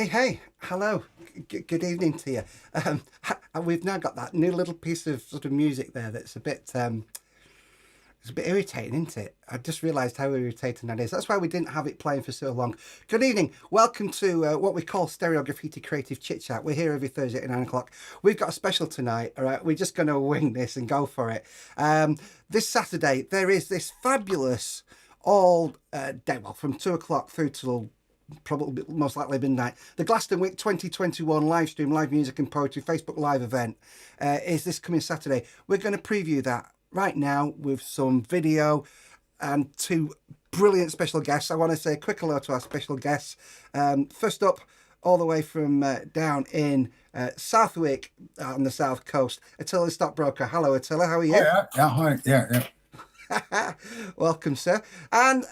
Hey, hello. Good evening to you. We've now got that new little piece of sort of music there that's it's a bit irritating, isn't it? I just realised how irritating that is. That's why we didn't have it playing for so long. Good evening. Welcome to what we call Stereo Graffiti Creative Chit Chat. We're here every Thursday at 9 o'clock. We've got a special tonight, all right? We're just going to wing this and go for it. This Saturday, there is this fabulous all day, well, from 2 o'clock through till probably most likely midnight, the Glastonwick 2021 live stream, live music and poetry Facebook live event is this coming Saturday. We're going to preview that right now with some video and two brilliant special guests. I want to say a quick hello to our special guests. First up, all the way from down in Southwick on the south coast, Attila the Stockbroker. Hello, Attila, how are you? Hi, yeah. Welcome, sir. And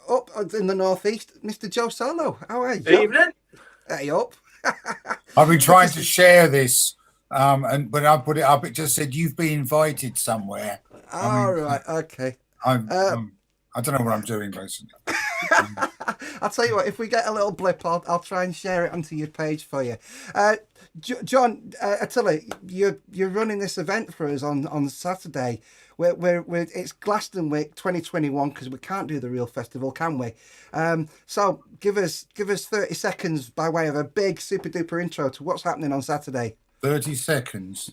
up in the northeast, Mr. Joe Solo. How are you? Evening. Hey, up. I've been trying to share this, and when I put it up, it just said you've been invited somewhere. Right, okay. I don't know what I'm doing, basically. I'll tell you what, if we get a little blip, I'll try and share it onto your page for you. John, Attila, you're running this event for us on Saturday. It's Glastonwick 2021 because we can't do the real festival, can we? So give us 30 seconds by way of a big super duper intro to what's happening on Saturday. 30 seconds.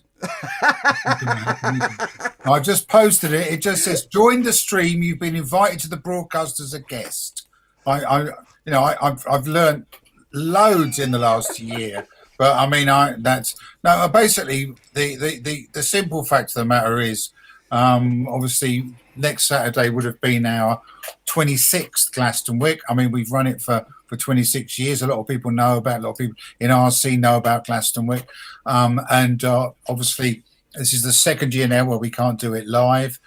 I just posted it. It just says, "Join the stream. You've been invited to the broadcast as a guest." I've learned loads in the last year, but I mean, basically the simple fact of the matter is, obviously next Saturday would have been our 26th Glastonwick. I mean, we've run it for 26 years. A lot of people know about, a lot of people in our scene know about Glastonwick. And obviously this is the second year now where we can't do it live.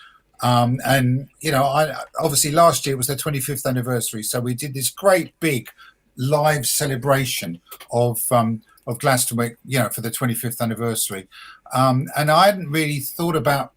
Obviously last year was their 25th anniversary. So we did this great big live celebration of Glastonwick, for the 25th anniversary. And I hadn't really thought about,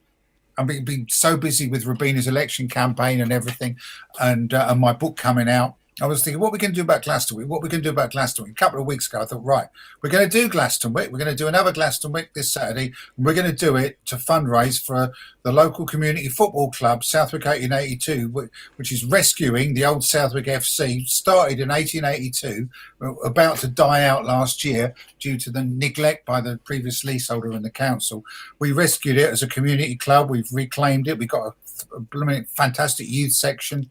I've been so busy with Robina's election campaign and everything, and my book coming out. I was thinking, what are we going to do about Glastonwick? A couple of weeks ago, I thought, right, we're going to do Glastonwick. We're going to do another Glastonwick this Saturday. And we're going to do it to fundraise for the local community football club, Southwick 1882, which is rescuing the old Southwick FC, started in 1882, about to die out last year due to the neglect by the previous leaseholder and the council. We rescued it as a community club. We've reclaimed it. We've got a fantastic youth section.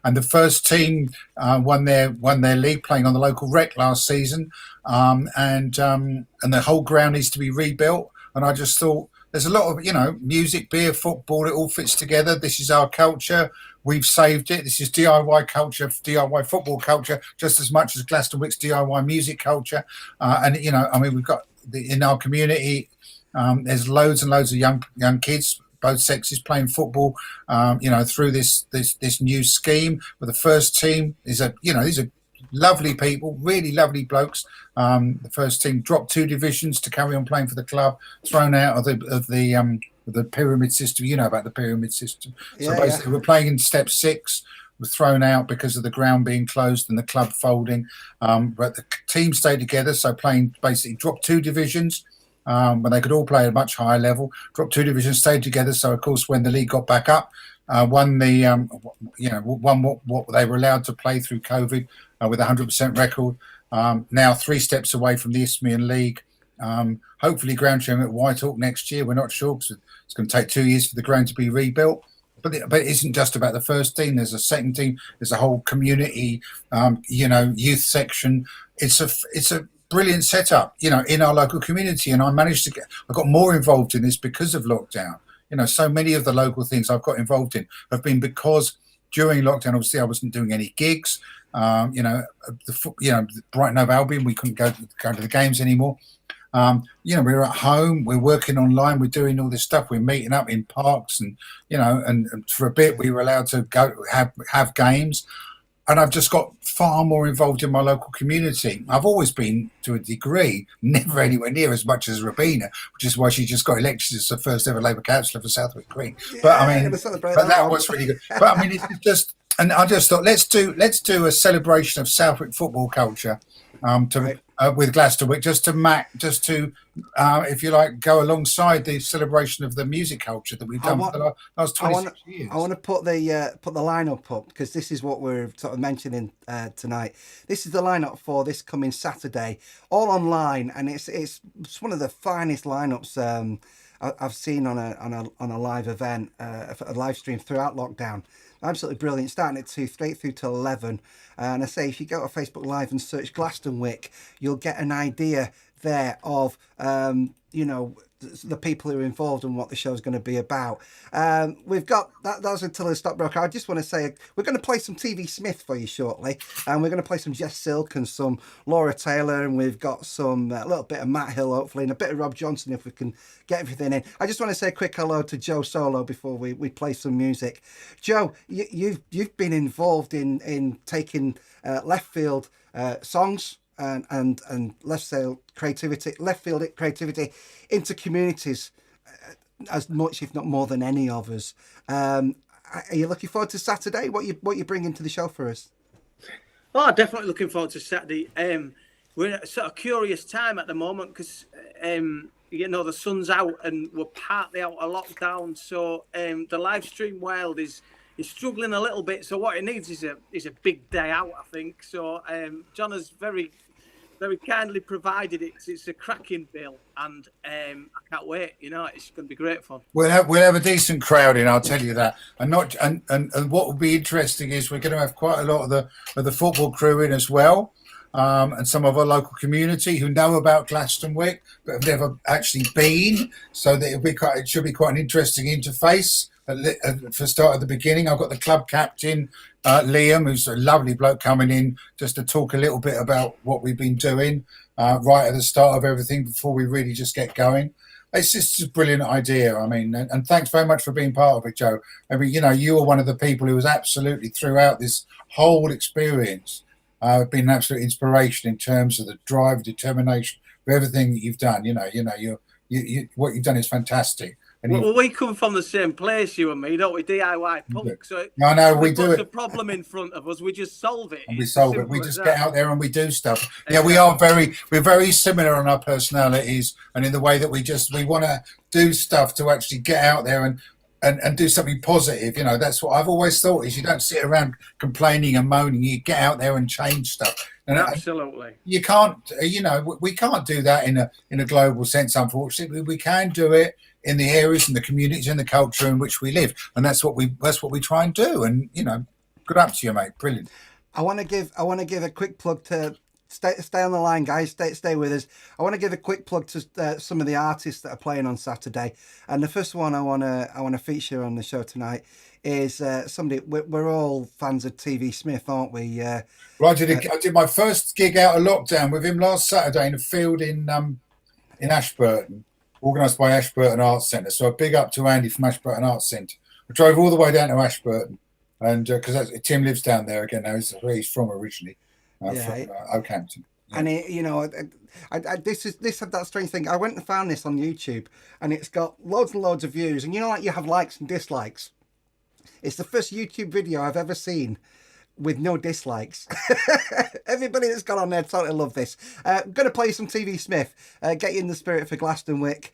And the first team won their league, playing on the local rec last season, and the whole ground needs to be rebuilt. And I just thought, there's a lot of music, beer, football. It all fits together. This is our culture. We've saved it. This is DIY culture, DIY football culture, just as much as Glastonwick's DIY music culture. We've got in our community. There's loads and loads of young kids, both sexes, playing football, through this new scheme. But the first team these are lovely people, really lovely blokes. The first team dropped 2 divisions to carry on playing for the club, thrown out of the pyramid system. You know about the pyramid system. So basically, we're playing in step 6. We're thrown out because of the ground being closed and the club folding. But the team stayed together, so playing basically dropped 2 divisions. When they could all play at a much higher level, dropped 2 divisions, stayed together. So, of course, when the league got back up, won what they were allowed to play through COVID with a 100% record. Now 3 steps away from the Isthmian League. Hopefully, ground sharing at Whitehawk next year. We're not sure because it's going to take 2 years for the ground to be rebuilt. But it isn't just about the first team. There's a second team. There's a whole community, youth section. It's a brilliant setup, in our local community. And I got more involved in this because of lockdown. So many of the local things I've got involved in have been because during lockdown, obviously I wasn't doing any gigs. Brighton Hove Albion, we couldn't go to the games anymore. We were at home, we're working online, we're doing all this stuff, we're meeting up in parks and for a bit we were allowed to go have games. And I've just got far more involved in my local community. I've always been, to a degree, never anywhere near as much as Robina, which is why she just got elected as the first ever Labour councillor for Southwick Green. But that was really good. But I mean, it's just, and I just thought, let's do a celebration of Southwick football culture to with Glastonwick, just to if you like, go alongside the celebration of the music culture that we've done for the last 26 years. I want to put the lineup up, because this is what we're sort of mentioning tonight. This is the lineup for this coming Saturday, all online, and it's one of the finest lineups I've seen on a live event, a live stream throughout lockdown. Absolutely brilliant, starting at 2 straight through to 11. And I say, if you go to Facebook Live and search Glastonwick, you'll get an idea there of the people who are involved and what the show's going to be about. We've got that was until the stockbroker. I just want to say we're going to play some TV Smith for you shortly, and we're going to play some Jess Silk and some Laura Taylor, and we've got some a little bit of Matt Hill, hopefully, and a bit of Rob Johnson if we can get everything in. I just want to say a quick hello to Joe Solo before we play some music. Joe, you've been involved in taking left field songs and left field creativity into communities as much, if not more, than any of us. Are you looking forward to Saturday? What you bringing to the show for us? Oh, definitely looking forward to Saturday. We're in a sort of curious time at the moment because the sun's out and we're partly out of lockdown. So the live stream world is struggling a little bit. So what it needs is a big day out, I think. So John has very kindly provided it. It's a cracking bill, and I can't wait. It's going to be great fun. We'll have a decent crowd in, I'll tell you that. And what will be interesting is we're going to have quite a lot of the football crew in as well, and some of our local community who know about Glastonwick but have never actually been. So that it should be quite an interesting interface. For start at the beginning, I've got the club captain, Liam, who's a lovely bloke, coming in just to talk a little bit about what we've been doing right at the start of everything before we really just get going. It's just a brilliant idea. I mean, and thanks very much for being part of it, Joe. I mean, you were one of the people who was absolutely throughout this whole experience been an absolute inspiration in terms of the drive, determination, for everything that you've done. What you've done is fantastic. Well, we come from the same place, you and me, don't we? DIY punk. So I know we do it. A problem in front of us, we just solve it. And we solve it. We just get out there and we do stuff. Yeah, we're very similar on our personalities and in the way that we want to do stuff to actually get out there and do something positive. That's what I've always thought is you don't sit around complaining and moaning. You get out there and change stuff. And absolutely. You can't, we can't do that in a global sense, unfortunately. We can do it in the areas and the communities and the culture in which we live, and that's what we try and do. And good up to you, mate. Brilliant. I want to give a quick plug to stay on the line, guys. Stay with us. I want to give a quick plug to some of the artists that are playing on Saturday, and the first one I want to feature on the show tonight is somebody. We're all fans of TV Smith, aren't we? Well, I did my first gig out of lockdown with him last Saturday in a field in Ashburton, organised by Ashburton Arts Centre. So a big up to Andy from Ashburton Arts Centre. I drove all the way down to Ashburton, and because Tim lives down there again now. He's where he's from originally, from Oakhampton. Yeah. And this had that strange thing. I went and found this on YouTube, and it's got loads and loads of views. And like you have likes and dislikes. It's the first YouTube video I've ever seen with no dislikes. Everybody that's got on there totally love this. I'm going to play some TV Smith. Get you in the spirit for Glastonwick.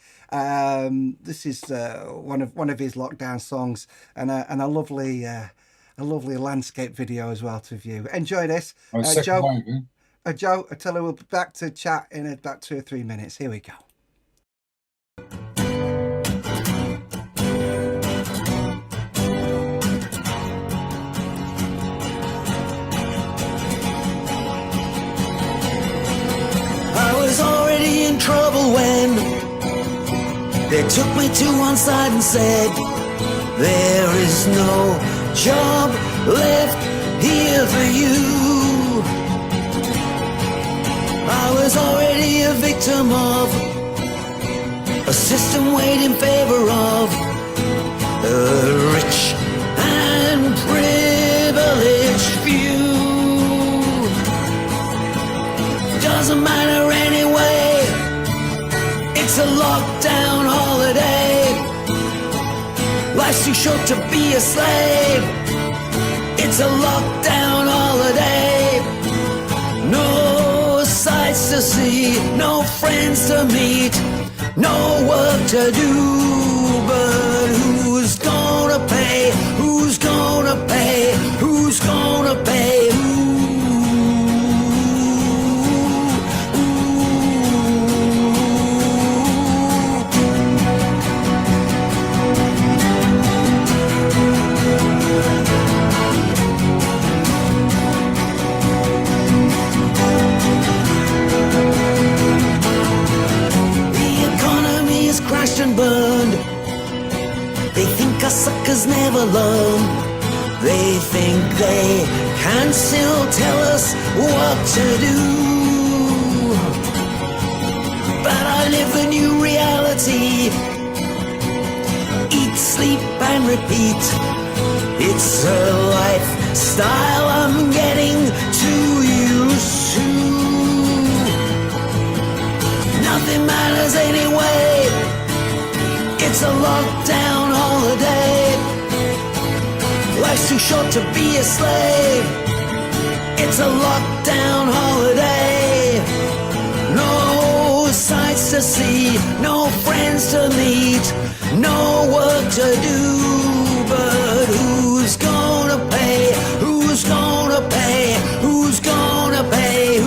This is one of his lockdown songs, and a lovely landscape video as well to view. Enjoy this, Joe. Joe, I tell you, we'll be back to chat in about 2 or 3 minutes. Here we go. Already in trouble when they took me to one side and said there is no job left here for you. I was already a victim of a system weighed in favor of a rich and privileged few. Doesn't matter anyway, it's a lockdown holiday. Life's too short to be a slave. It's a lockdown holiday. No sightseeing to see, no friends to meet, no work to do. But who's gonna pay? Who's gonna pay? Who's gonna pay? Crashed and burned. They think us suckers never learn. They think they can still tell us what to do. But I live the new reality. Eat, sleep and repeat. It's a lifestyle I'm getting too used to. Nothing matters anyway. It's a lockdown holiday. Life's too short to be a slave. It's a lockdown holiday. No sights to see, no friends to meet, no work to do. But who's gonna pay? Who's gonna pay? Who's gonna pay?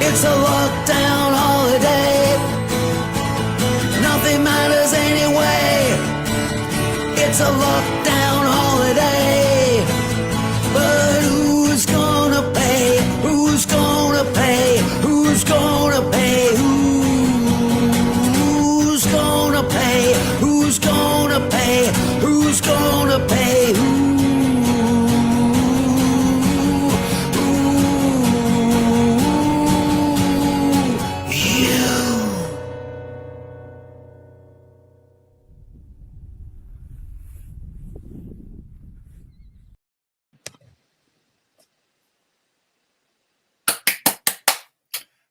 It's a lockdown holiday. Nothing matters anyway. It's a lockdown holiday. But who's gonna pay? Who's gonna pay? Who's gonna pay? Who's gonna pay? Who's gonna pay? Who's gonna pay?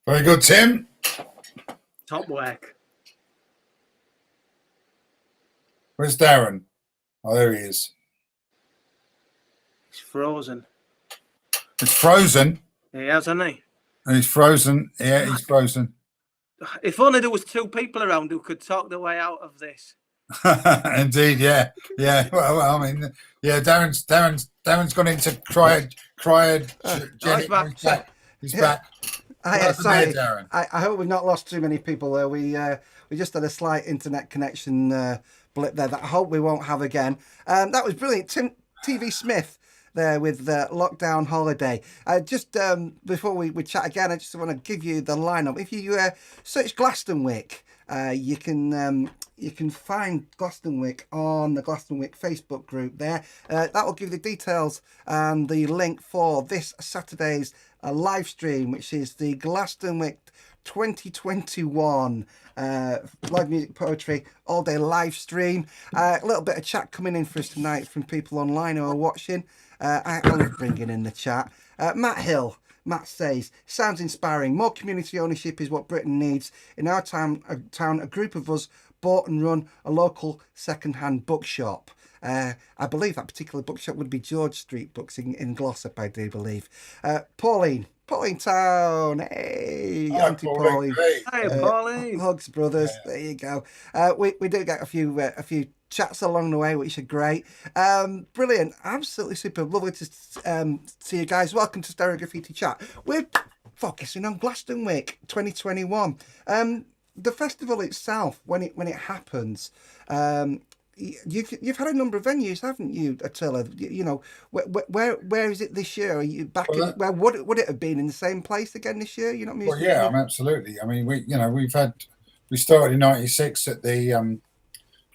Very good, Tim. Top work. Where's Darren? Oh, there he is. He's frozen. It's frozen. He has, hasn't he? And he's frozen. Yeah, he's frozen. If only there was two people around who could talk their way out of this. Indeed, yeah. Well, I mean, yeah. Darren's gone into cryogenic. He's back. He's back. Sorry, Darren. I hope we've not lost too many people there. We just had a slight internet connection blip there that I hope we won't have again. That was brilliant. TV Smith there with Lockdown Holiday. Just before we chat again, I just want to give you the lineup. If you search Glastonwick, you can find Glastonwick on the Glastonwick Facebook group there. That will give you the details and the link for this Saturday's live stream, which is the Glastonwick 2021 live music, poetry, all day live stream. A little bit of chat coming in for us tonight from people online who are watching. I love bringing in the chat. Matt Hill. Matt says, sounds inspiring. More community ownership is what Britain needs. In our town, a group of us bought and run a local second-hand bookshop. I believe that particular bookshop would be George Street Books in Glossop, I do believe. Pauline Town. Hey, Hi, Auntie Pauline. Hi, Pauline. Hugs, brothers. Yeah. There you go. We do get a few chats along the way, which are great. Brilliant. Absolutely super. Lovely to see you guys. Welcome to Stereo Graffiti Chat. We're focusing on Glastonwick 2021. The festival itself, when it happens, you've had a number of venues, haven't you, Attila? You know, where is it this year? Are you back? Where would it have been in the same place again this year? You know, well, yeah, absolutely. I mean, we started in '96 at the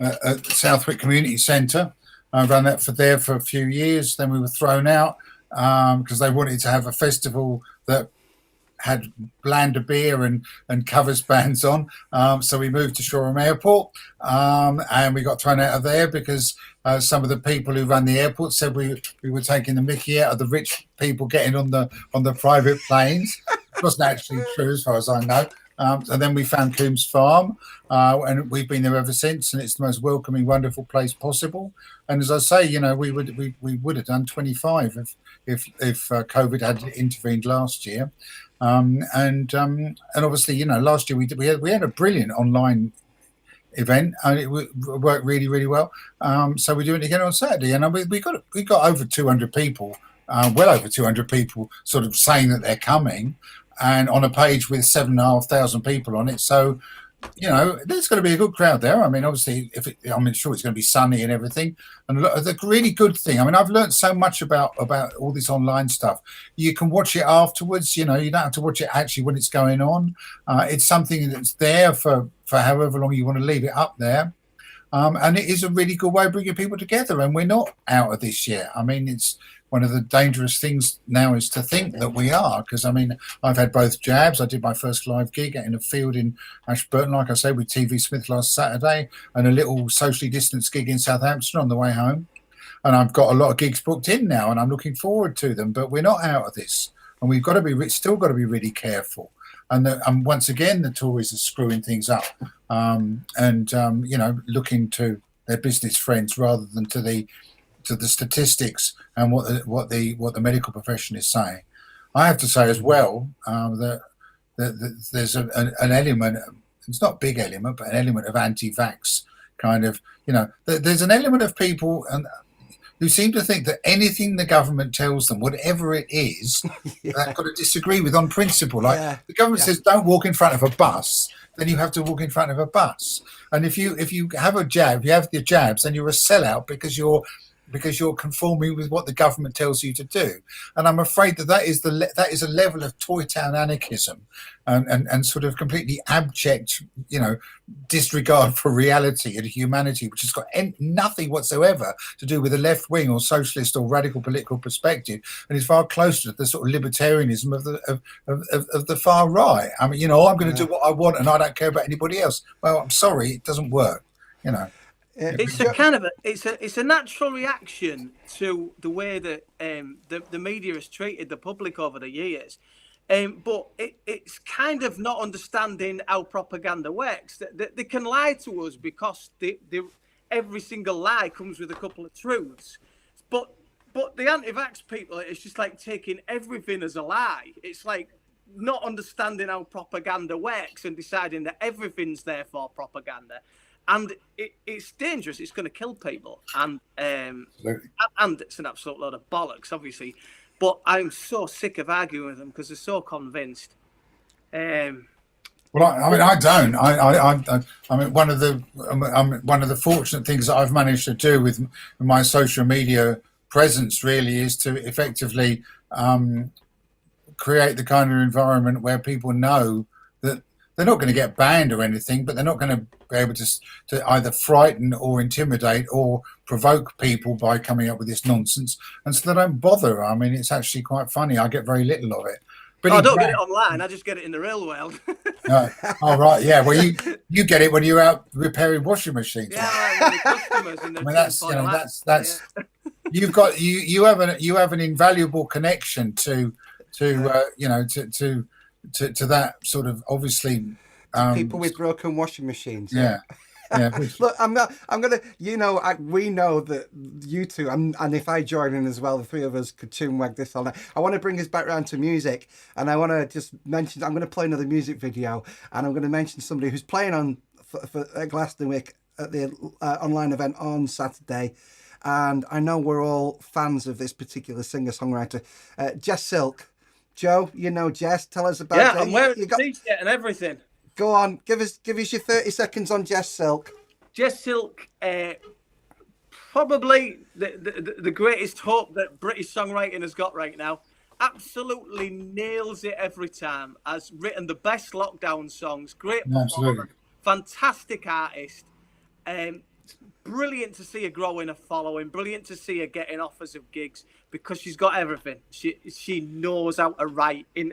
at Southwick Community Centre. I ran that for a few years. Then we were thrown out because they wanted to have a festival that had blander beer and covers bands on. So we moved to Shoreham Airport, and we got thrown out of there because some of the people who run the airport said we were taking the mickey out of the rich people getting on the private planes. It wasn't actually true as far as I know. And then we found Coombs Farm, and we've been there ever since. And it's the most welcoming, wonderful place possible. And as I say, we would have done 25 if COVID had intervened last year. And obviously, last year we had a brilliant online event, and it worked really, really well. So we're doing it again on Saturday, and we got over 200 people, well over 200 people, sort of saying that they're coming, and on a page with 7,500 people on it. So, there's going to be a good crowd there. I mean, obviously, I'm sure it's going to be sunny and everything. And the really good thing, I mean, I've learned so much about all this online stuff. You can watch it afterwards. You don't have to watch it actually when it's going on. It's something that's there for however long you want to leave it up there. And it is a really good way of bringing people together. And we're not out of this yet. I mean, it's one of the dangerous things now is to think that we are, because I mean, I've had both jabs. I did my first live gig in a field in Ashburton, like I say, with TV Smith last Saturday, and a little socially distanced gig in Southampton on the way home. And I've got a lot of gigs booked in now, and I'm looking forward to them. But we're not out of this, and we've got to be still got to be really careful. And once again, the Tories are screwing things up, looking to their business friends rather than to the statistics and what the medical profession is saying. I have to say as well that there's an element. It's not a big element, but an element of anti-vax kind of. There's an element of people who seem to think that anything the government tells them, whatever it is, they've got to disagree with on principle. Like the government says, don't walk in front of a bus, then you have to walk in front of a bus. And if you have a jab, you have the jabs, then you're a sellout because you're conforming with what the government tells you to do. And I'm afraid that is a level of Toy Town anarchism and sort of completely abject, disregard for reality and humanity, which has got nothing whatsoever to do with a left wing or socialist or radical political perspective, and is far closer to the sort of libertarianism of the far right. I mean, I'm going to do what I want and I don't care about anybody else. Well, I'm sorry, it doesn't work. It's a kind of it's a natural reaction to the way that the media has treated the public over the years, but it's kind of not understanding how propaganda works. They can lie to us because every single lie comes with a couple of truths, but the anti-vax people, it's just like taking everything as a lie. It's like not understanding how propaganda works and deciding that everything's therefore propaganda. And it's dangerous. It's going to kill people, and it's an absolute load of bollocks, obviously. But I'm so sick of arguing with them because they're so convinced. Well, I don't. I mean, one of the fortunate things that I've managed to do with my social media presence really is to effectively create the kind of environment where people know that they're not going to get banned or anything, but they're not going to be able to either frighten or intimidate or provoke people by coming up with this nonsense. And so they don't bother. I mean, it's actually quite funny. I get very little of it. But I don't get it online. I just get it in the real world. Oh, right. Yeah. Well, you get it when you're out repairing washing machines. Yeah, customers in the that's you have an invaluable connection to that sort of obviously people with broken washing machines. Yeah. Look, we know that you two, and if I join in as well, the three of us could tune wag this all night. I want to bring us back around to music, and I want to just mention, I'm going to play another music video, and I'm going to mention somebody who's playing on for Glastonwick at the online event on Saturday. And I know we're all fans of this particular singer-songwriter, Jess Silk. Joe, Jess. Tell us about it. Yeah, I'm wearing the t-shirt and everything. Go on, give us your 30 seconds on Jess Silk. Jess Silk, probably the greatest hope that British songwriting has got right now. Absolutely nails it every time. Has written the best lockdown songs. Great performer, fantastic artist. Brilliant to see her growing a following. Brilliant to see her getting offers of gigs because she's got everything. She knows how to write in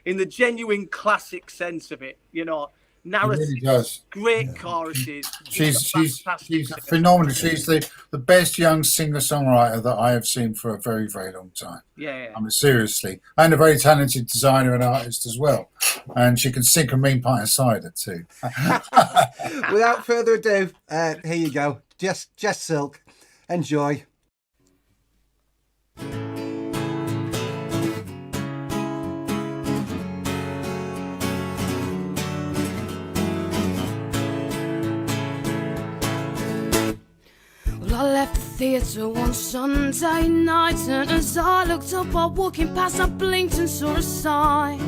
in the genuine classic sense of it. You know, narrative, really does. great choruses. She's fantastic singer. phenomenal. She's the best young singer-songwriter that I have seen for a very, very long time. Yeah. I mean, seriously. And a very talented designer and artist as well. And she can sink a mean pint of cider too. Without further ado, here you go. Just Silk. Enjoy. I left the theatre one Sunday night, and as I looked up while walking past, I blinked and saw a sign.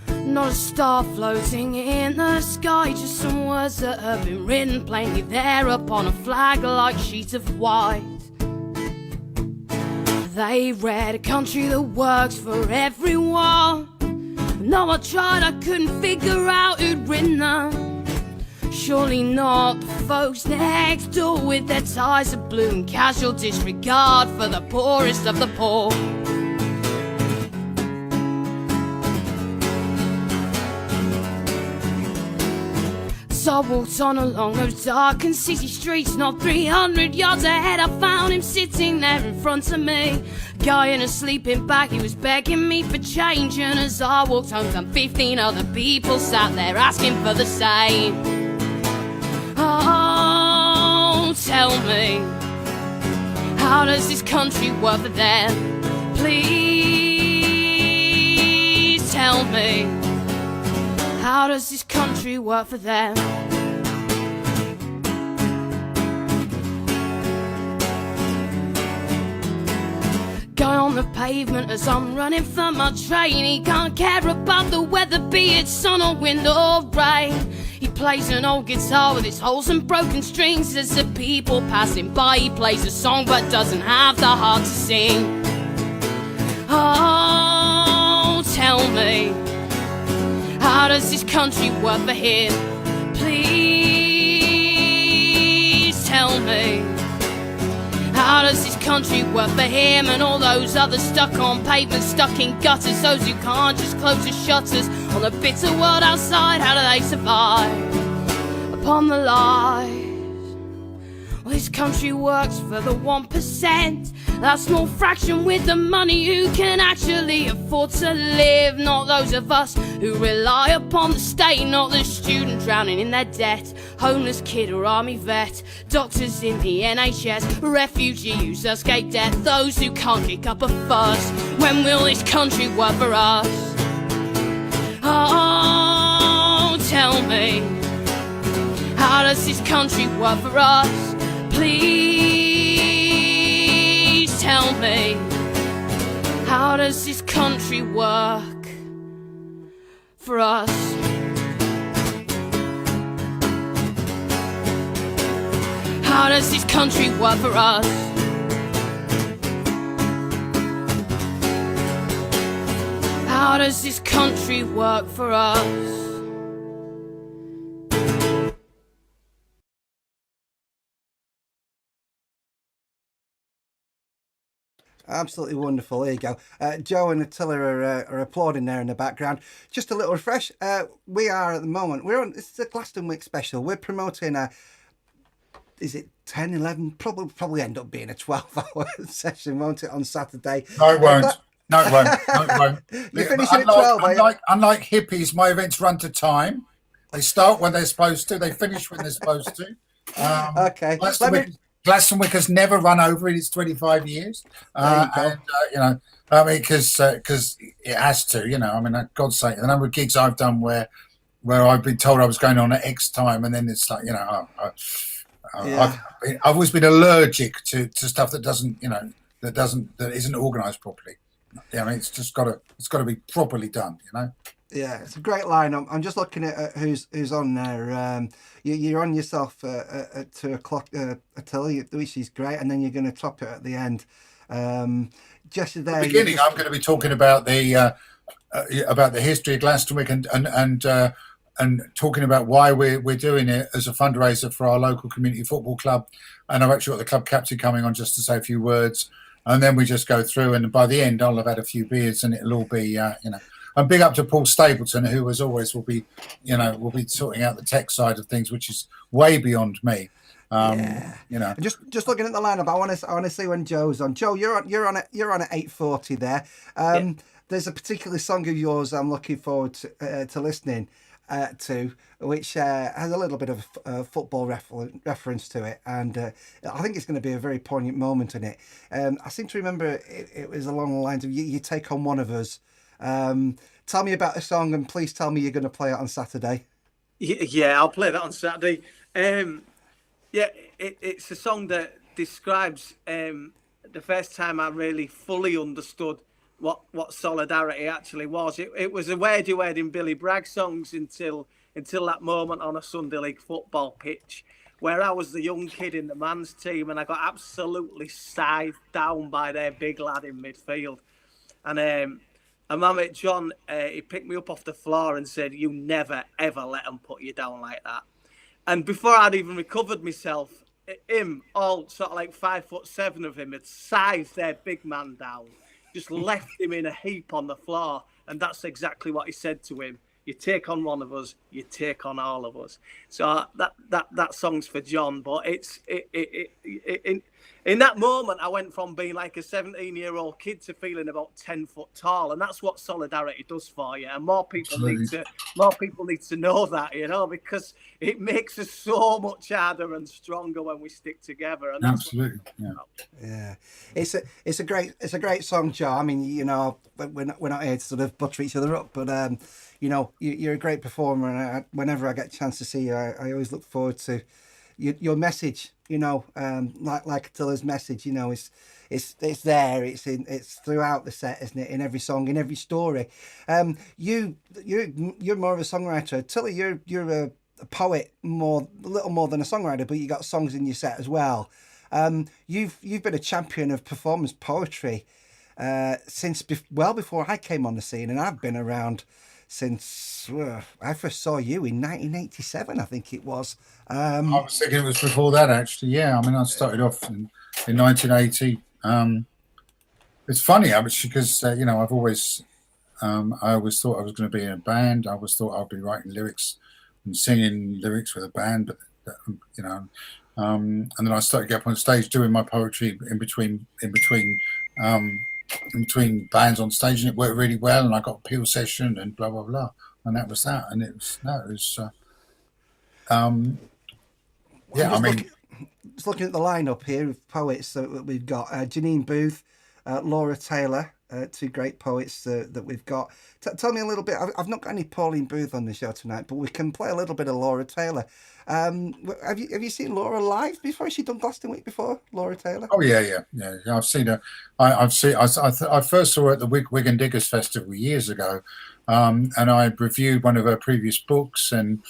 Not a star floating in the sky, just some words that had been written plainly there upon a flag like sheets of white. They read, a country that works for everyone. No, I tried, I couldn't figure out who'd written them. Surely not the folks next door with their ties of blue and casual disregard for the poorest of the poor. So I walked on along those dark and city streets. Not 300 yards ahead I found him sitting there in front of me. Guy in a sleeping bag, he was begging me for change. And as I walked home, some 15 other people sat there asking for the same. Oh, tell me, how does this country work for them? Please tell me, how does this country work for them? Guy on the pavement as I'm running for my train. He can't care about the weather, be it sun or wind or rain. He plays an old guitar with its holes and broken strings. As the people pass him by, he plays a song but doesn't have the heart to sing. Oh, tell me, how does this country work for him? Please tell me, how does this country work for him and all those others stuck on pavements, stuck in gutters, those who can't just close the shutters on the bitter world outside? How do they survive upon the lies? Well, this country works for the 1%, that small fraction with the money who can actually afford to live. Not those of us who rely upon the state, not the student drowning in their debt, homeless kid or army vet, doctors in the NHS, refugee who's escaped death, those who can't kick up a fuss. When will this country work for us? Oh, tell me, how does this country work for us? Please tell me, how does this country work for us? How does this country work for us? How does this country work for us? Absolutely wonderful. There you go. Joe and Attila are applauding there in the background. Just a little refresh. We are at the moment, this is a Glastonwick special. We're promoting is it 10, 11? Probably end up being a 12-hour session, won't it, on Saturday? No, it won't. No, it won't. No, it won't. You're finishing at 12, unlike hippies, my events run to time. They start when they're supposed to. They finish when they're supposed to. Okay. Glastonwick has never run over in its 25 years. Because it has to, I mean, God's sake, the number of gigs I've done where I've been told I was going on at X time, and then it's like, I've always been allergic to stuff that doesn't, that isn't organised properly. I mean, it's just got to be properly done, Yeah, it's a great lineup. I'm just looking at who's on there. You're on yourself at 2 o'clock, Attila, which is great, and then you're going to top it at the end. Just there. At the beginning, I'm going to be talking about the history of Glastonwick and talking about why we're doing it as a fundraiser for our local community football club. And I've actually got the club captain coming on just to say a few words, and then we just go through. And by the end, I'll have had a few beers, and it'll all be And big up to Paul Stapleton, who as always will be sorting out the tech side of things, which is way beyond me. Just looking at the lineup, I want to see when Joe's on. Joe, you're on at 8:40 there. There's a particular song of yours I'm looking forward to listening to, which has a little bit of football reference to it, and I think it's going to be a very poignant moment in it. I seem to remember it was along the lines of "You Take On One of Us." Tell me about the song, and please tell me you're going to play it on Saturday. Yeah, I'll play that on Saturday. It's a song that describes the first time I really fully understood what solidarity actually was. It was a word you heard in Billy Bragg songs until that moment on a Sunday League football pitch, where I was the young kid in the man's team and I got absolutely scythed down by their big lad in midfield. And my mate John, he picked me up off the floor and said, "You never, ever let them put you down like that." And before I'd even recovered myself, him, all sort of like 5'7" of him, had scythed their big man down, just left him in a heap on the floor. And that's exactly what he said to him. "You take on one of us, you take on all of us." So that song's for John. But in that moment, I went from being like a 17-year-old kid to feeling about 10 foot tall, and that's what solidarity does for you. And more people need to know that, because it makes us so much harder and stronger when we stick together. And that's absolutely, yeah. It's a great song, Joe. I mean, we're not here to sort of butter each other up, but you're a great performer, and whenever I get a chance to see you, I always look forward to your message. Like Attila's message. It's there. It's throughout the set, isn't it? In every song, in every story. You're more of a songwriter. Attila, you're a poet, a little more than a songwriter, but you got songs in your set as well. You've been a champion of performance poetry since well before I came on the scene, and I've been around since I first saw you in 1987, I think it was. I was thinking it was before that, actually. Yeah, I mean, I started off in 1980. It's funny, because I've always, I always thought I was going to be in a band. I always thought I'd be writing lyrics and singing lyrics with a band, but and then I started to get up on stage doing my poetry in between bands on stage, and it worked really well, and I got a Peel session and blah blah blah, and that was that. And just looking at the lineup here of poets that we've got: Janine Booth, Laura Taylor, two great poets that we've got. Tell me a little bit. I've not got any Pauline Booth on the show tonight, but we can play a little bit of Laura Taylor. Have you seen Laura live before? Has she done Glastonwick before, Laura Taylor? Oh yeah. I've seen her. I first saw her at the Wigan Diggers Festival years ago, and I reviewed one of her previous books, and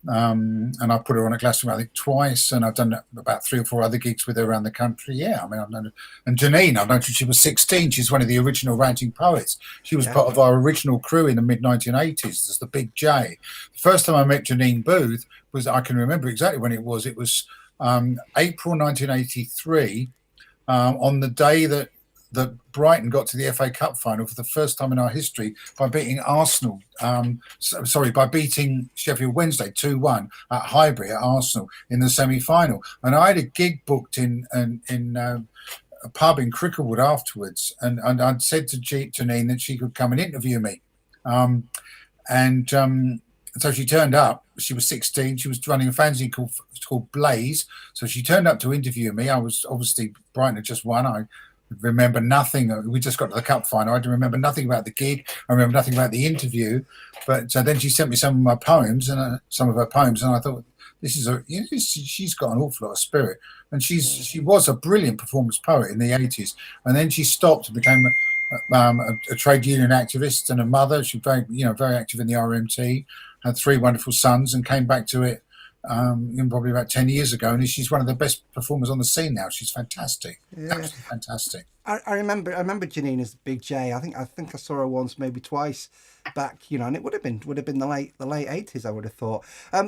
I put her on at Glastonwick, I think, twice, and I've done about 3 or 4 other gigs with her around the country. Yeah, I mean, I've known her. And Janine, I've known she was 16. She's one of the original ranting poets. She was part of our original crew in the mid-1980s. There's the Big J. The first time I met Janine Booth was, I can remember exactly when it was. It was April 1983, on the day that Brighton got to the FA Cup final for the first time in our history by beating Arsenal. By beating Sheffield Wednesday 2-1 at Highbury at Arsenal in the semi-final. And I had a gig booked in a pub in Cricklewood afterwards, and I'd said to Janine that she could come and interview me. So she turned up. She was 16. She was running a fanzine called Blaze. So she turned up to interview me. I was obviously, Brighton had just won. I remember nothing. We just got to the cup final. I didn't remember nothing about the gig. I remember nothing about the interview. But then she sent me some of my poems and some of her poems, and I thought, she's got an awful lot of spirit, and she was a brilliant performance poet in the 80s. And then she stopped and became a trade union activist and a mother. She was very active in the RMT. Had 3 wonderful sons, and came back to it probably about 10 years ago, and she's one of the best performers on the scene now. She's fantastic. Yeah. Absolutely fantastic. I remember Janine as Big J. I think I saw her once, maybe twice back, and it would have been the late 80s, I would have thought.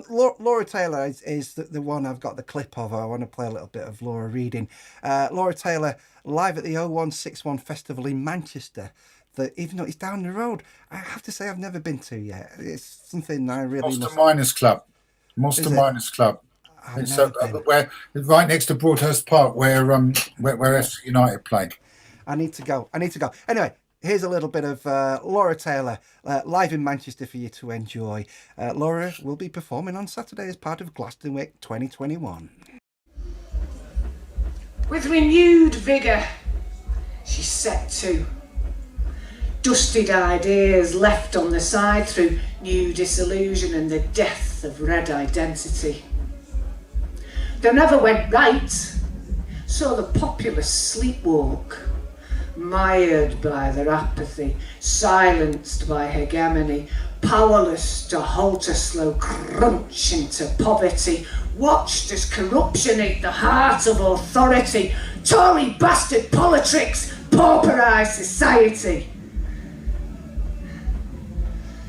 Laura Taylor is the one I've got the clip of. I want to play a little bit of Laura reading. Laura Taylor live at the 0161 Festival in Manchester that even though it's down the road, I have to say I've never been to yet. It's something I really Monster must. Miners Club. Is Monster it? Miners Club. I've It's never been. where right next to Broadhurst Park, where FC United play. I need to go. Anyway, here's a little bit of Laura Taylor live in Manchester for you to enjoy. Laura will be performing on Saturday as part of Glastonwick 2021. With renewed vigour, she set to. Dusted ideas left on the side through new disillusion and the death of red identity. They never went right, so the populace sleepwalk, mired by their apathy, silenced by hegemony, powerless to halt a slow crunch into poverty, watched as corruption ate the heart of authority, Tory bastard politics pauperised society.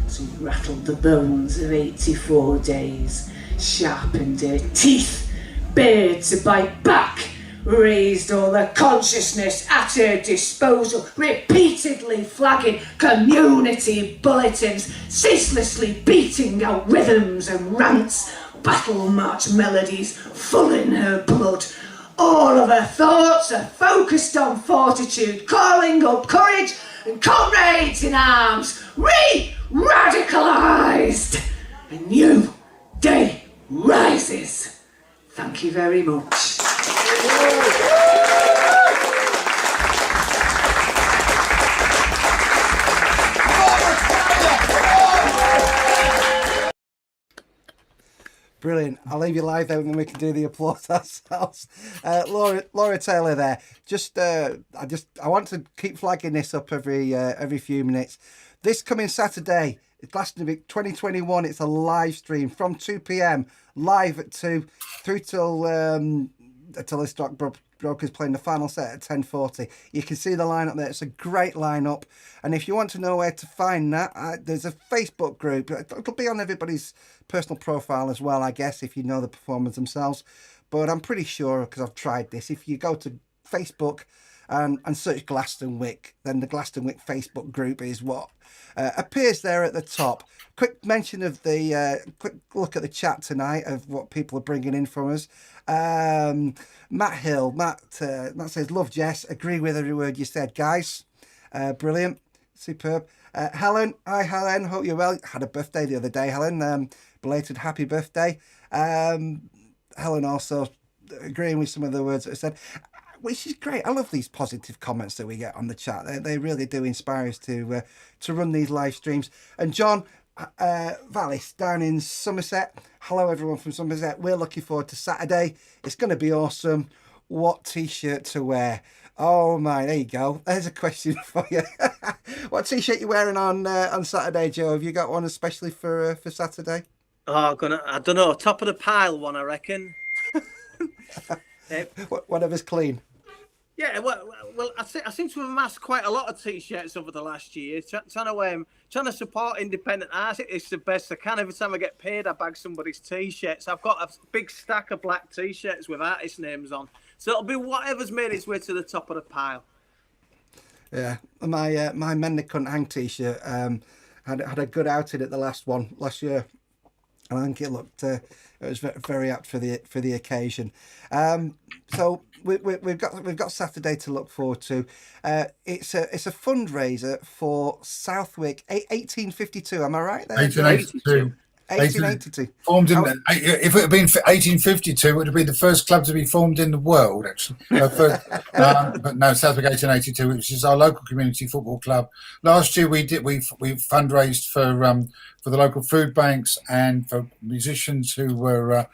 So rattled the bones of 84 days, sharpened her teeth, bared to bite back, raised all the consciousness at her disposal, repeatedly flagging community bulletins, ceaselessly beating out rhythms and rants, battle march melodies full in her blood. All of her thoughts are focused on fortitude, calling up courage and comrades in arms, re-radicalised. A new day rises. Thank you very much. Brilliant. I'll leave you live there and then we can do the applause ourselves. Laura Taylor there. I want to keep flagging this up every few minutes. This coming Saturday, Glastonwick 2021, it's a live stream from 2 p.m, live at 2, through till the stockbrokers playing the final set at 10:40. You can see the lineup there. It's a great lineup. And if you want to know where to find that, there's a Facebook group. It'll be on everybody's personal profile as well, I guess, if you know the performers themselves. But I'm pretty sure, because I've tried this, if you go to Facebook and search Glastonwick, then the Glastonwick Facebook group is what appears there at the top. Quick mention of quick look at the chat tonight of what people are bringing in from us. Matt Hill, Matt says, love Jess, agree with every word you said, guys. Brilliant, superb. Helen, hi Helen, hope you're well. Had a birthday the other day, Helen. Belated happy birthday. Helen also agreeing with some of the words that I said, which is great. I love these positive comments that we get on the chat. They really do inspire us to run these live streams. And John Vallis down in Somerset. Hello everyone from Somerset. We're looking forward to Saturday. It's going to be awesome. What t-shirt to wear? Oh my, there you go. There's a question for you. What t-shirt you wearing on Saturday, Joe? Have you got one especially for Saturday? Oh, I don't know. Top of the pile one, I reckon. Whatever's clean. Yeah, well, I seem to have amassed quite a lot of t-shirts over the last year. Trying to support independent artists. It's the best I can. Every time I get paid, I bag somebody's t-shirts. I've got a big stack of black t-shirts with artist names on. So it'll be whatever's made its way to the top of the pile. Yeah, my Men That Couldn't Hang t-shirt had a good outing at the last year. And I think it was very apt for the occasion. So we've got Saturday to look forward to. It's a fundraiser for Southwick 1852. Am I right there? 1882. 1882. Formed in. If it had been 1852, it would have been the first club to be formed in the world, actually. But no, Southwick 1882, which is our local community football club. Last year we fundraised for the local food banks and for musicians who were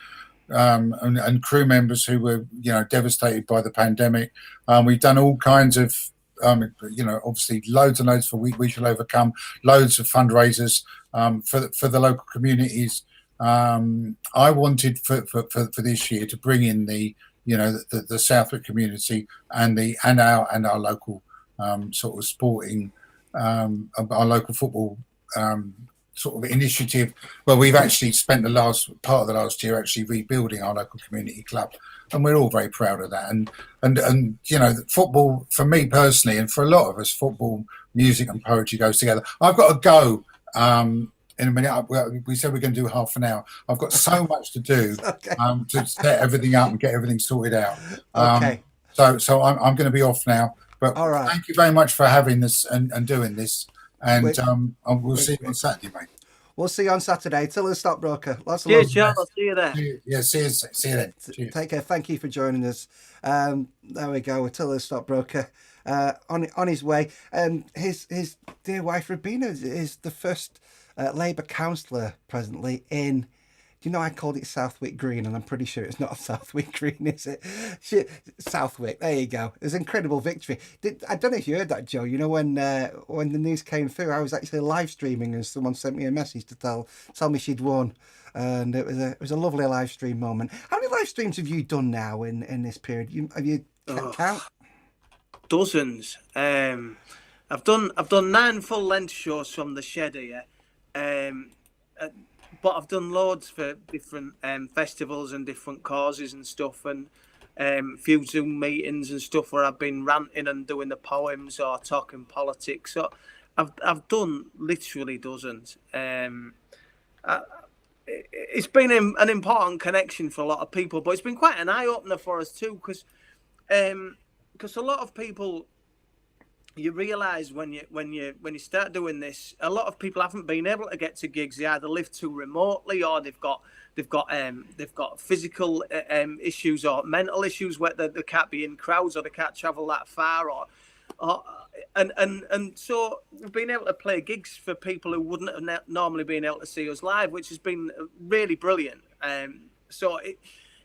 and crew members who were devastated by the pandemic. We've done all kinds of obviously loads and loads for We Shall Overcome, loads of fundraisers for the local communities. I wanted for this year to bring in the Southwick community and our local sort of sporting our local football sort of initiative. Well, we've actually spent the last part of the last year actually rebuilding our local community club, and we're all very proud of that. And you know, football for me personally, and for a lot of us, football, music, and poetry goes together. I've got to go. In a minute, we said we're going to do half an hour. I've got so much to do to set everything up and get everything sorted out. Okay. So I'm going to be off now. But All right. Thank you very much for having this and doing this. And we'll see you on Saturday, mate. We'll see you on Saturday. Attila Stockbroker. Lots of Cheers, love. Charles. I'll see you there. Yeah, see you then. Cheers. Take care. Thank you for joining us. There we go. Attila Stockbroker on his way. His dear wife Rabina is the first Labour councillor presently in. You know, I called it Southwick Green, and I'm pretty sure it's not Southwick Green, is it? Southwick. There you go. It was an incredible victory. I don't know if you heard that, Joe. You know, when the news came through, I was actually live streaming, and someone sent me a message to tell me she'd won, and it was a lovely live stream moment. How many live streams have you done now in this period? Have you count? Dozens. I've done 9 full length shows from the shed here. But I've done loads for different festivals and different causes and stuff, and few Zoom meetings and stuff where I've been ranting and doing the poems or talking politics. So I've done literally dozens. It's been an important connection for a lot of people, but it's been quite an eye opener for us too, because a lot of people. You realise when you start doing this, a lot of people haven't been able to get to gigs. They either live too remotely, or they've got physical issues or mental issues where they can't be in crowds, or they can't travel that far, and so we've been able to play gigs for people who wouldn't have normally been able to see us live, which has been really brilliant. So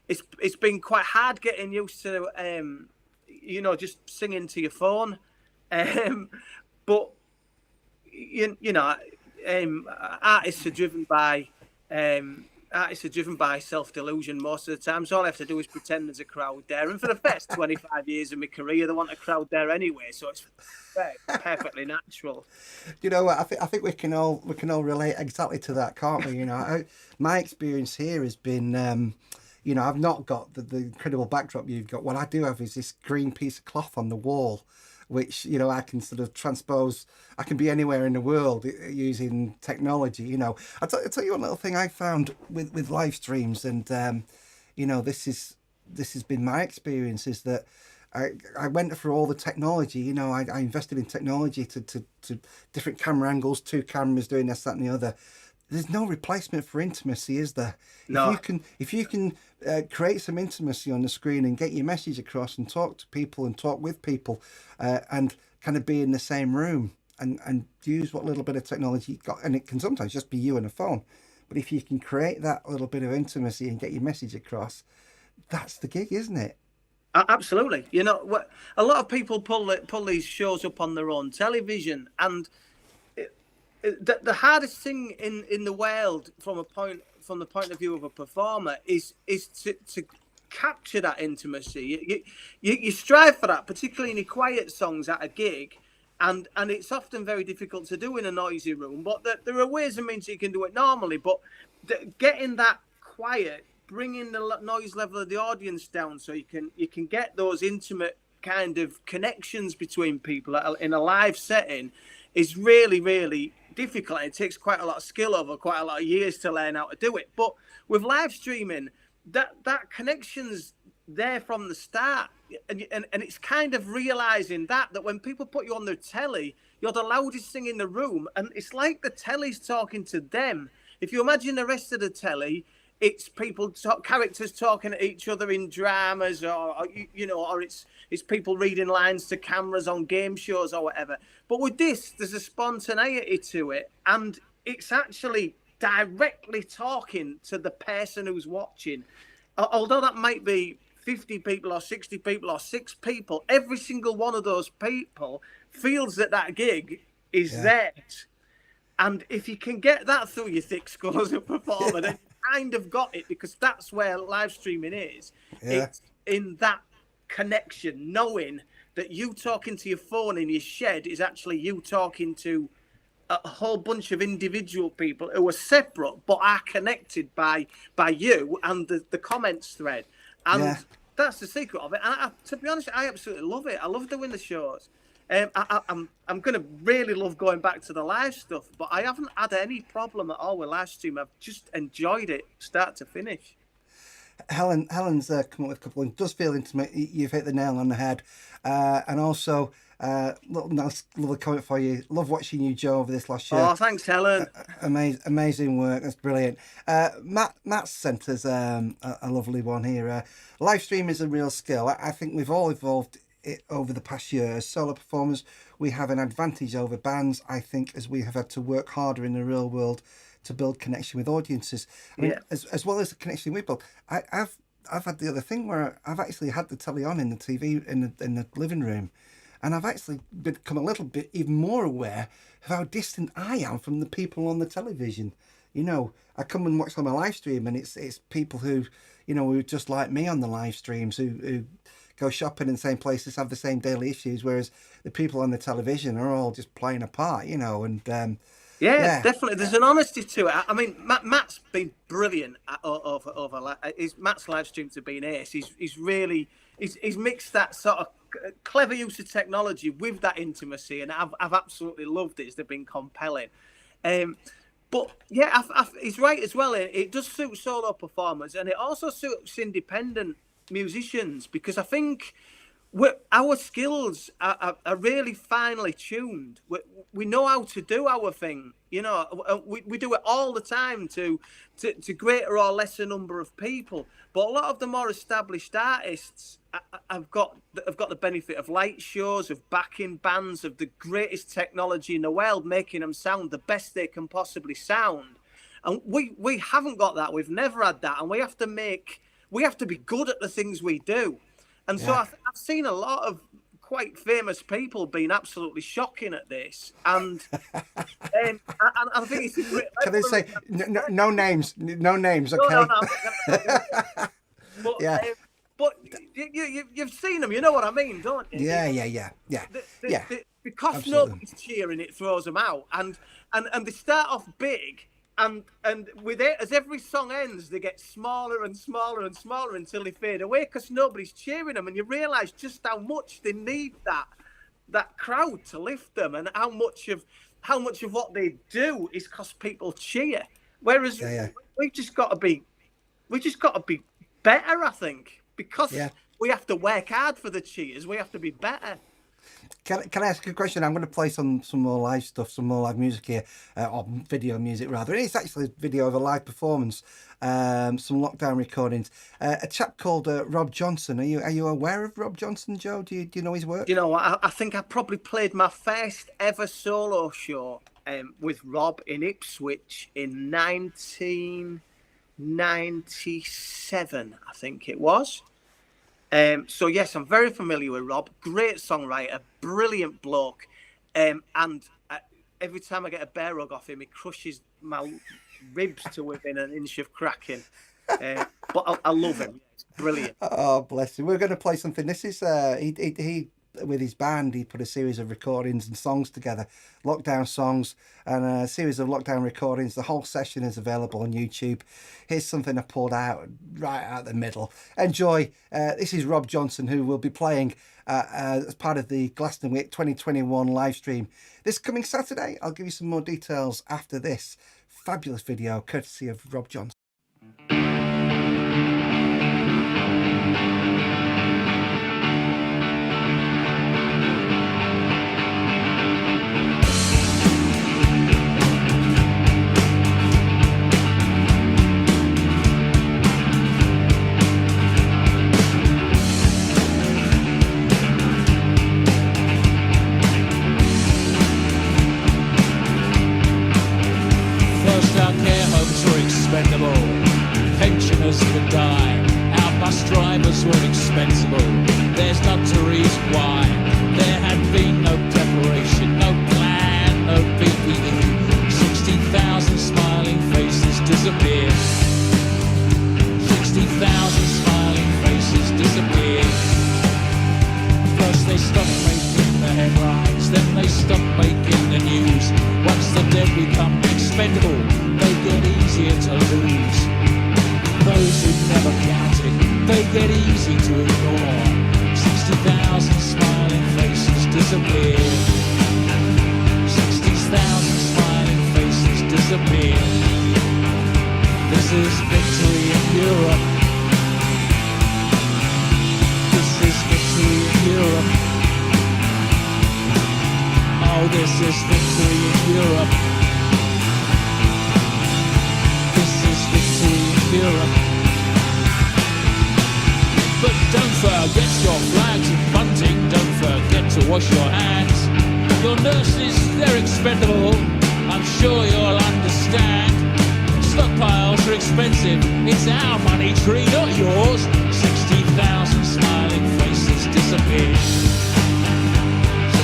it's been quite hard getting used to just singing to your phone. But artists are driven by self-delusion most of the time. So all I have to do is pretend there's a crowd there. And for the first 25 years of my career, they want a crowd there anyway. So it's perfectly natural. You know what? I think we can all relate exactly to that, can't we? You know, my experience here has been. I've not got the incredible backdrop you've got. What I do have is this green piece of cloth on the wall, which, I can sort of transpose. I can be anywhere in the world using technology. I'll tell you one little thing I found with live streams, and this has been my experience, is that I went through all the technology. I invested in technology to different camera angles, 2 cameras doing this, that, and the other. There's no replacement for intimacy, is there? No. If you can create some intimacy on the screen and get your message across and talk to people and talk with people and kind of be in the same room and use what little bit of technology you've got, and it can sometimes just be you and a phone, but if you can create that little bit of intimacy and get your message across, that's the gig, isn't it? Absolutely. A lot of people pull these shows up on their own television, and the hardest thing in the world from the point of view of a performer is to capture that intimacy. You strive for that, particularly in your quiet songs at a gig, and it's often very difficult to do in a noisy room. But there are ways and means you can do it normally. But getting that quiet, bringing the noise level of the audience down, so you can get those intimate kind of connections between people in a live setting, is really, really difficult. It takes quite a lot of skill over quite a lot of years to learn how to do it. But with live streaming, that connection's there from the start, and it's kind of realizing that when people put you on their telly, you're the loudest thing in the room, and it's like the telly's talking to them. If you imagine the rest of the telly, it's characters talking to each other in dramas, or it's people reading lines to cameras on game shows or whatever. But with this, there's a spontaneity to it, and it's actually directly talking to the person who's watching. Although that might be 50 people or 60 people or 6 people, every single one of those people feels that gig is theirs. And if you can get that through your thick skull as a performer, then you kind of got it, because that's where live streaming is. Yeah. It's in that connection, knowing that you talking to your phone in your shed is actually you talking to a whole bunch of individual people who are separate but are connected by you and the comments thread, and that's the secret of it. And to be honest, I absolutely love it. I love doing the shows. I'm going to really love going back to the live stuff, but I haven't had any problem at all with live stream. I've just enjoyed it start to finish. Helen's come up with a couple, and does feel intimate. You've hit the nail on the head, and also nice little comment for you. Love watching you, Joe, over this last year. Oh, thanks, Helen. Amazing work. That's brilliant. Matt sent us a lovely one here. Live stream is a real skill. I think we've all evolved it over the past year. As solo performers, we have an advantage over bands, I think, as we have had to work harder in the real world to build connection with audiences. I mean, as well as the connection we build. I've had the other thing where I've actually had the telly on in the TV in the living room, and I've actually become a little bit even more aware of how distant I am from the people on the television. You know, I come and watch on my live stream, and it's people who, you know, who are just like me on the live streams, who go shopping in the same places, have the same daily issues, whereas the people on the television are all just playing a part, you know, and yeah, definitely. There's an honesty to it. I mean, Matt's been brilliant over Matt's live streams have been ace. He's really mixed that sort of clever use of technology with that intimacy, and I've absolutely loved it. They've been compelling. But yeah, he's right as well. It does suit solo performers, and it also suits independent musicians, because I think our skills are really finely tuned. We know how to do our thing, you know. We do it all the time to greater or lesser number of people. But a lot of the more established artists have got the benefit of light shows, of backing bands, of the greatest technology in the world, making them sound the best they can possibly sound. And we haven't got that. We've never had that, and we have to be good at the things we do. And so I've seen a lot of quite famous people being absolutely shocking at this. And I think it's a great... Can they say no names? No names, okay? No. But, but you've seen them, you know what I mean, don't you? Yeah. Because absolutely. Nobody's cheering, it throws them out. And they start off big. And with it, as every song ends, they get smaller and smaller and smaller until they fade away because nobody's cheering them. And you realise just how much they need that crowd to lift them, and how much of what they do is because people cheer. Whereas we've just got to be better, I think, because we have to work hard for the cheers. We have to be better. Can I ask you a question? I'm going to play some more live stuff, some more live music here, or video music rather. It's actually a video of a live performance, some lockdown recordings. A chap called Rob Johnson. Are you aware of Rob Johnson, Joe? Do you know his work? You know, I think I probably played my first ever solo show with Rob in Ipswich in 1997, I think it was. So yes, I'm very familiar with Rob. Great songwriter, brilliant bloke, and every time I get a bear hug off him, he crushes my ribs to within an inch of cracking. But I love him. It's brilliant. Oh, bless him. We're going to play something. This is he with his band. He put a series of recordings and songs together, lockdown songs, and a series of lockdown recordings. The whole session is available on YouTube. Here's something I pulled out right out the middle. Enjoy. This is Rob Johnson, who will be playing as part of the Glastonwick 2021 live stream this coming Saturday. I'll give you some more details after this fabulous video, courtesy of Rob Johnson. Pensioners could die, our bus drivers were expensible. There's not a reason why. There had been no preparation, no plan, no PPE. 60,000 smiling faces disappeared. 60,000 smiling faces disappeared. First they stopped making the headlines, then they stopped making the news. Once the become expendable, they get easier to lose. Those who never counted, they get easy to ignore. 60,000 smiling faces disappear. 60,000 smiling faces disappear. This is victory in Europe. This is victory in Europe. Oh, this is victory in Europe. This is victory in Europe. But don't forget your flags and bunting. Don't forget to wash your hands. Your nurses, they're expendable. I'm sure you'll understand. Stockpiles are expensive. It's our money tree, not yours. 60,000 smiling faces disappear.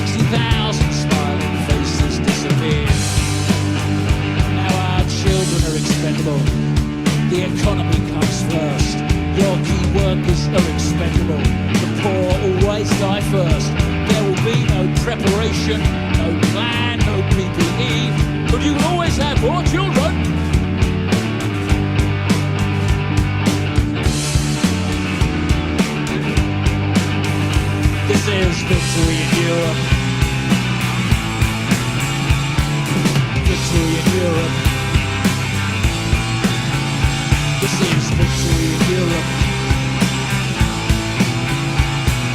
60,000 smiling faces disappear. Now our children are expendable. The economy comes first. Your key workers are expendable. The poor always die first. There will be no preparation, no plan, no PPE, but you can always have more children. This is victory in Europe. Victory in Europe. This is victory in Europe.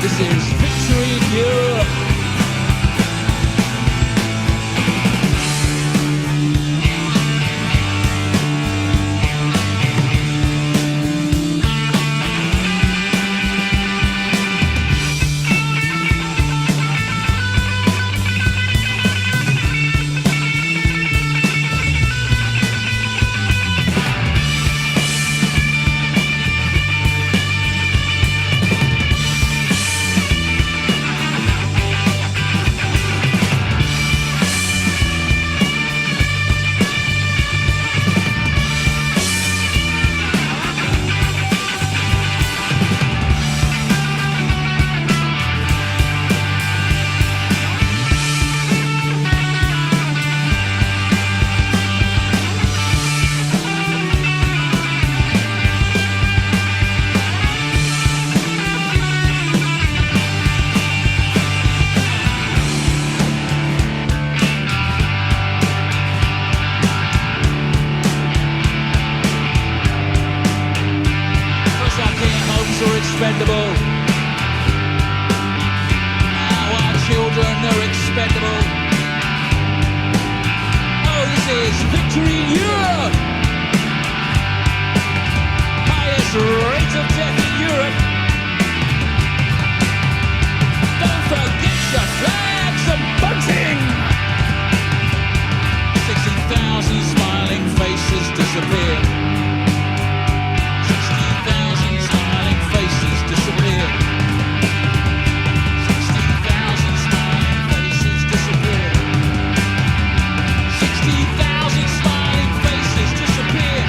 This is victory in Europe. Expendable. Now our children are expendable. Oh, this is victory in Europe. Highest rate of death in Europe. Don't forget your flags and bunting. 60,000 smiling faces disappear. 60,000 smiling faces disappear. 60,000 smiling faces disappear. 60,000 smiling faces disappear.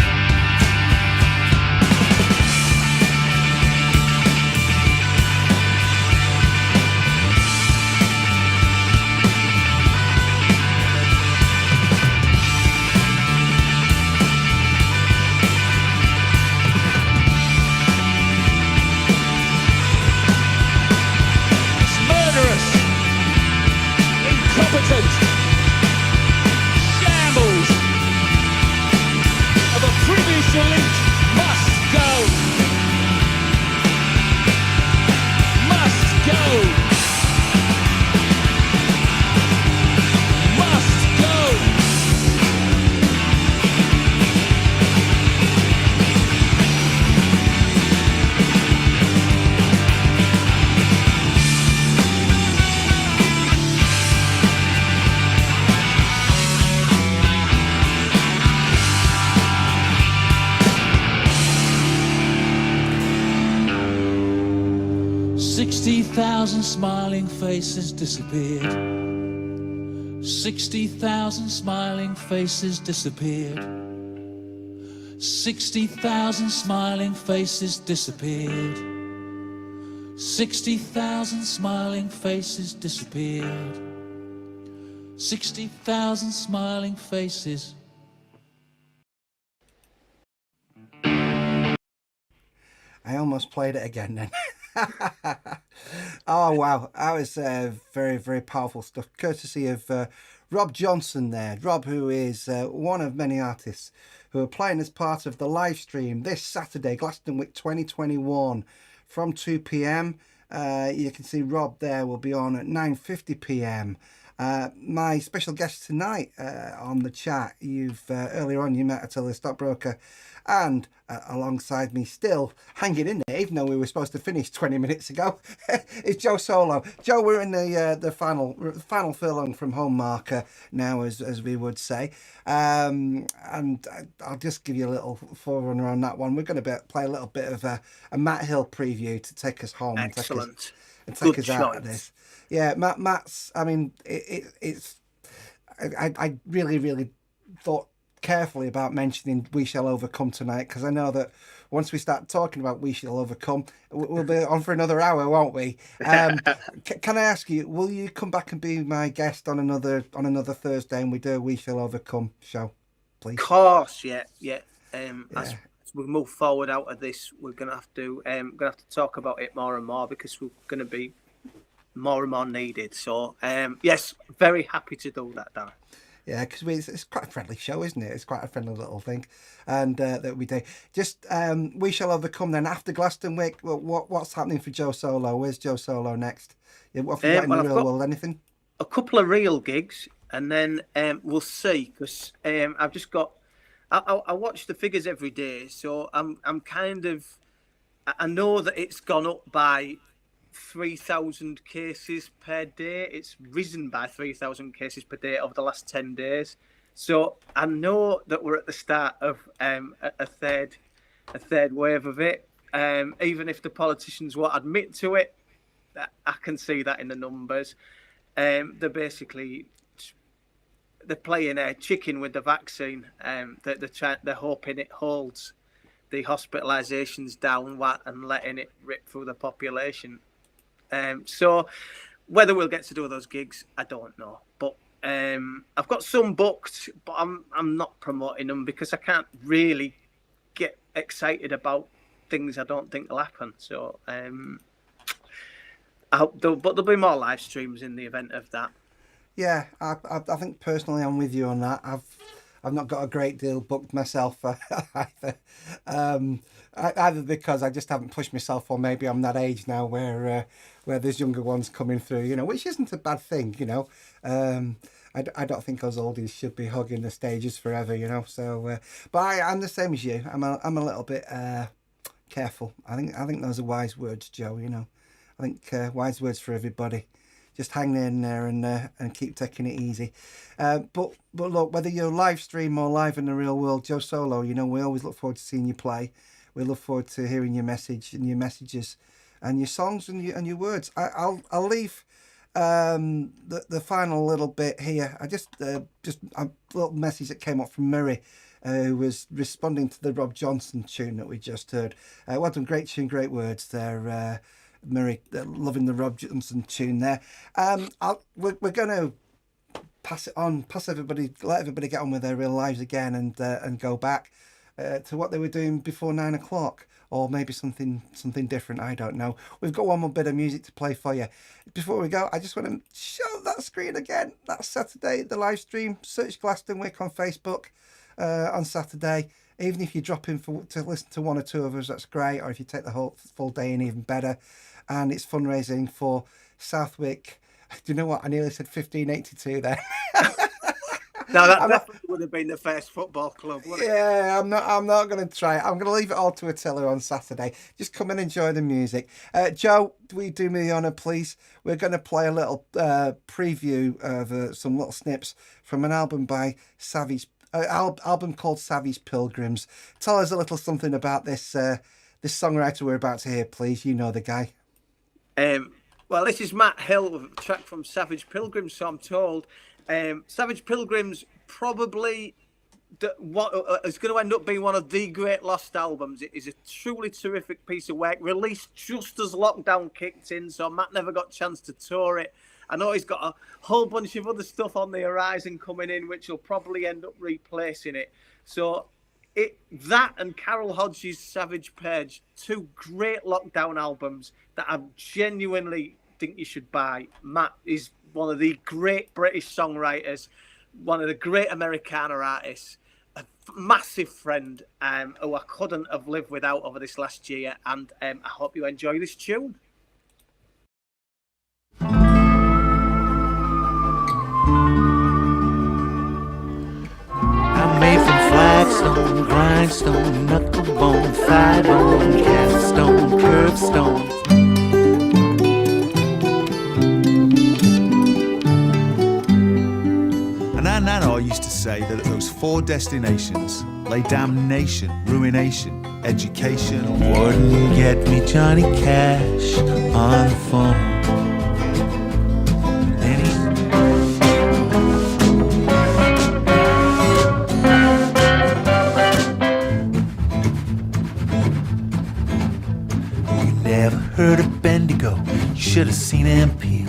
Incompetent shambles of a previous elite must go. Must go. Must go. "60,000 smiling faces disappeared. 60,000 smiling faces disappeared. 60,000 smiling faces disappeared. 60,000 smiling faces disappeared. 60,000 smiling faces. I almost played it again then. Oh, wow. That was very, very powerful stuff. Courtesy of Rob Johnson there. Rob, who is one of many artists who are playing as part of the live stream this Saturday, Glastonwick 2021, from 2 p.m. You can see Rob there will be on at 9:50 p.m. My special guest tonight on the chat, earlier on you met Attila Stockbroker, and alongside me, still hanging in there, even though we were supposed to finish 20 minutes ago, is Joe Solo. Joe, we're in the final furlong from home marker now, as we would say, and I'll just give you a little forerunner on that one. We're going to play a little bit of a Matt Hill preview to take us home. Excellent. And take us Good out choice. of this. Yeah, Matt's. I mean, it's. I really, really thought carefully about mentioning "We Shall Overcome" tonight, because I know that once we start talking about "We Shall Overcome," we'll be on for another hour, won't we? Can I ask you, will you come back and be my guest on another Thursday, and we do a "We Shall Overcome" show, please? Of course, yeah. As we move forward out of this, we're gonna have to talk about it more and more, because we're gonna be more and more needed. So yes, very happy to do that, Dan. Yeah, because it's quite a friendly show, isn't it? It's quite a friendly little thing, and that we do. Just We Shall Overcome. Then after Glastonwick, what's happening for Joe Solo? Where's Joe Solo next? What have you got in the real world? Anything? A couple of real gigs, and then we'll see, because I've just got. I watch the figures every day, so I'm kind of. I know that it's gone up by 3,000 cases per day. It's risen by 3,000 cases per day over the last 10 days. So I know that we're at the start of a third wave of it. Even if the politicians won't admit to it, I can see that in the numbers. They're playing a chicken with the vaccine. They're hoping it holds the hospitalisations down and letting it rip through the population. So whether we'll get to do those gigs, I don't know. But I've got some booked, but I'm not promoting them, because I can't really get excited about things I don't think will happen. So but there'll be more live streams in the event of that. Yeah, I think personally I'm with you on that. I've not got a great deal booked myself either. Either because I just haven't pushed myself, or maybe I'm that age now where there's younger ones coming through, which isn't a bad thing, I don't think us oldies should be hugging the stages forever, So, but I'm the same as you. I'm a little bit careful. I think those are wise words, Joe. I think wise words for everybody. Just hang in there and keep taking it easy. But look, whether you're live stream or live in the real world, Joe Solo, we always look forward to seeing you play. We look forward to hearing your message and your messages and your songs and your words. I'll leave the final little bit here. I just a little message that came up from Murray, who was responding to the Rob Johnson tune that we just heard. Well done, great tune, great words there. Murray, loving the Rob Johnson tune there. We're going to pass everybody, let everybody get on with their real lives again, and go back to what they were doing before 9 o'clock, or maybe something different. I don't know. We've got one more bit of music to play for you. Before we go, I just want to show that screen again. That's Saturday, the live stream. Search Glastonwick on Facebook on Saturday. Even if you drop in to listen to one or two of us, that's great. Or if you take the whole full day in, even better. And it's fundraising for Southwick. Do you know what? I nearly said 1582 there. No, that definitely would have been the first football club, wouldn't it? Yeah, I'm not going to try it. I'm going to leave it all to Attila on Saturday. Just come and enjoy the music. Joe, do me the honour, please? We're going to play a little preview of some little snips from an album by Savage. Album called Savage Pilgrims. Tell us a little something about this songwriter we're about to hear, please. You know the guy. Well, this is Matt Hill with a track from Savage Pilgrims, so I'm told. Savage Pilgrims probably what is going to end up being one of the great lost albums. It is a truly terrific piece of work, released just as lockdown kicked in, so Matt never got a chance to tour it. I know he's got a whole bunch of other stuff on the horizon coming in, which will probably end up replacing it. So that and Carol Hodges' Savage Page, two great lockdown albums that I genuinely think you should buy. Matt is one of the great British songwriters, one of the great Americana artists, a massive friend who I couldn't have lived without over this last year, and I hope you enjoy this tune. I'm made from flagstone, grindstone, knucklebone, thigh bone, cast stone, curbstone. And our Nana used to say that at those 4 destinations lay damnation, ruination, education. Wouldn't get me Johnny Cash on the phone. Then you never heard of Bendigo, you should have seen him peel.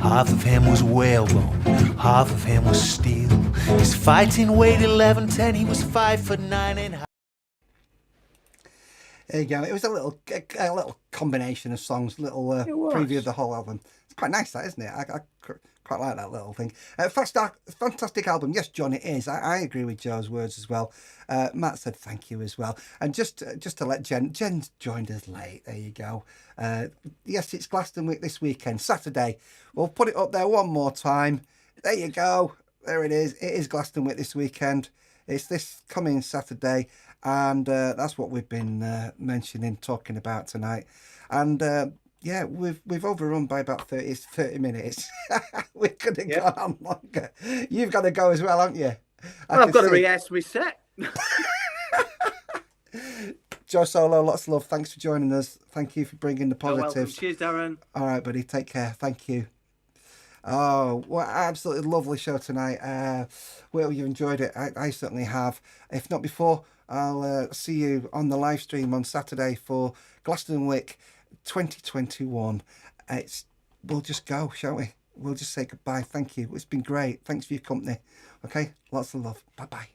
Half of him was whalebone, half of him was steel. His fighting weight 11'10", he was 5'9" in height. There you go. It was a little combination of songs, little preview of the whole album. It's quite nice, that, isn't it? I quite like that little thing. Fantastic album. Yes, John, it is. I agree with Joe's words as well. Matt said thank you as well. And just to let Jen's joined us late. There you go. Yes, it's Glastonwick this weekend, Saturday. We'll put it up there one more time. There you go. There it is. It is Glastonwick this weekend. It's this coming Saturday. And that's what we've been talking about tonight. And yeah, we've overrun by about 30 minutes. We could have gone on longer. You've got to go as well, haven't you? I've got to rehearse my set. Joe Solo, lots of love. Thanks for joining us. Thank you for bringing the You're welcome. positives. Cheers, Darren. All right, buddy. Take care. Thank you. Oh, what absolutely lovely show tonight. Well, you enjoyed it. I certainly have. If not before, I'll see you on the live stream on Saturday for Glastonwick 2021. We'll just go, shall we? We'll just say goodbye. Thank you. It's been great. Thanks for your company. Okay, lots of love. Bye-bye.